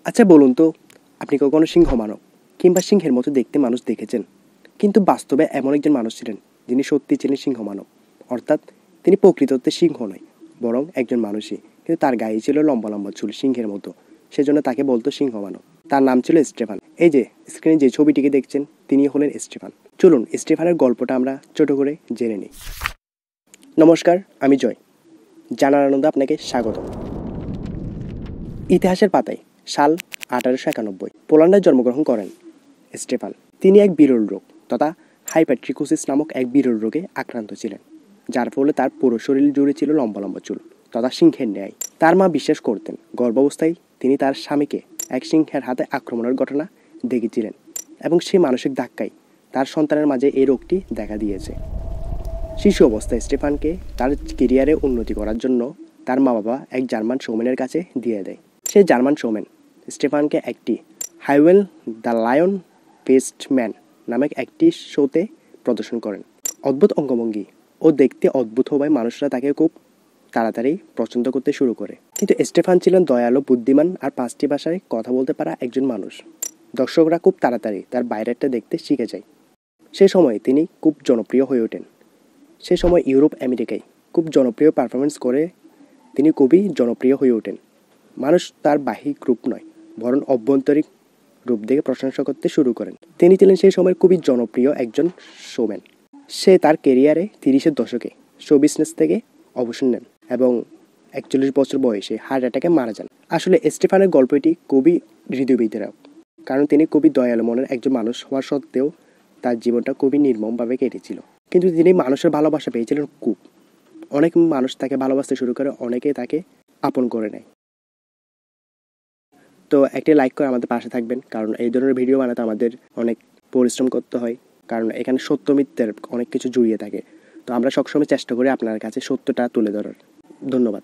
আচ্ছা বলুন তো, আপনি কখনো সিংহ মানব কিংবা সিংহের মতো দেখতে মানুষ দেখেছেন? কিন্তু বাস্তবে এমন একজন মানুষ ছিলেন যিনি সত্যি ছিলেন সিংহ মানব। অর্থাৎ তিনি প্রকৃততে সিংহ নয়, বরং একজন মানুষই, কিন্তু তার গায়ে ছিল লম্বা লম্বা চুল সিংহের মতো। সেজন্য তাকে বলতো সিংহ মানব। তার নাম ছিল স্টেফান। এই যে স্ক্রিনে যে ছবিটিকে দেখছেন, তিনি হলেন স্টেফান। চলুন স্টেফানের গল্পটা আমরা ছোট করে জেনে নিই। নমস্কার, আমি জয়। জানার আনন্দে আপনাকে স্বাগত। ইতিহাসের পাতায় সাল 1891 পোল্যান্ডে জন্মগ্রহণ করেন স্টেফান। তিনি এক বিরল রোগ তথা হাইপারট্রিকোসিস নামক এক বিরল রোগে আক্রান্ত ছিলেন, যার ফলে তার পুরো শরীর জুড়ে ছিল লম্বা লম্বা চুল তথা সিংহের ন্যায়। তার মা বিশ্বাস করতেন গর্ভাবস্থায় তিনি তার স্বামীকে এক সিংহের হাতে আক্রমণের ঘটনা দেখেছিলেন এবং সেই মানসিক ধাক্কায় তার সন্তানের মাঝে এই রোগটি দেখা দিয়েছে। শিশু অবস্থায় স্টেফানকে তার কেরিয়ারে উন্নতি করার জন্য তার মা বাবা এক জার্মান শোম্যানের কাছে দিয়ে দেয়। সেই জার্মান শোম্যান স্টেফানকে একটি হাইওয়েল দ্য লায়ন পেস্ট ম্যান নামক একটি শোতে প্রদর্শন করেন। অদ্ভুত অঙ্গভঙ্গি ও দেখতে অদ্ভুত হওয়ায় মানুষরা তাকে খুব তাড়াতাড়ি পছন্দ করতে শুরু করে। কিন্তু স্টেফান ছিলেন দয়ালু, বুদ্ধিমান আর 5টি ভাষায় কথা বলতে পারা একজন মানুষ। দর্শকরা খুব তাড়াতাড়ি তার বাইরেটা দেখতে শিখে যায়। সে সময় তিনি খুব জনপ্রিয় হয়ে ওঠেন। সে সময় ইউরোপ আমেরিকায় খুব জনপ্রিয় পারফরমেন্স করে তিনি খুবই জনপ্রিয় হয়ে ওঠেন। মানুষ তার বাহ্যিক রূপ নয়, বরং অভ্যন্তরিক রূপ দেখে প্রশংসা করতে শুরু করেন। তিনি ছিলেন সেই সময়ের খুবই জনপ্রিয় একজন শোম্যান। সে তার কেরিয়ারে 30-এর দশকে শো বিজনেস থেকে অবসর নেন এবং 41 বছর বয়সে হার্ট অ্যাটাকে মারা যান। আসলে স্টেফানের গল্পটি খুবই হৃদয়বিদারক, কারণ তিনি খুবই দয়ালু মনের একজন মানুষ হওয়া সত্ত্বেও তার জীবনটা খুবই নির্মমভাবে কেটেছিল। কিন্তু তিনি মানুষের ভালোবাসা পেয়েছিলেন খুব। অনেক মানুষ তাকে ভালোবাসতে শুরু করে, অনেকে তাকে আপন করে নেয়। তো একটি লাইক করে আমাদের পাশে থাকবেন, কারণ এই ধরনের ভিডিও বানাতে আমাদের অনেক পরিশ্রম করতে হয়, কারণ এখানে সত্য মিথ্যের অনেক কিছু জড়িয়ে থাকে। তো আমরা সবসময় চেষ্টা করি আপনার কাছে সত্যটা তুলে ধরার। ধন্যবাদ।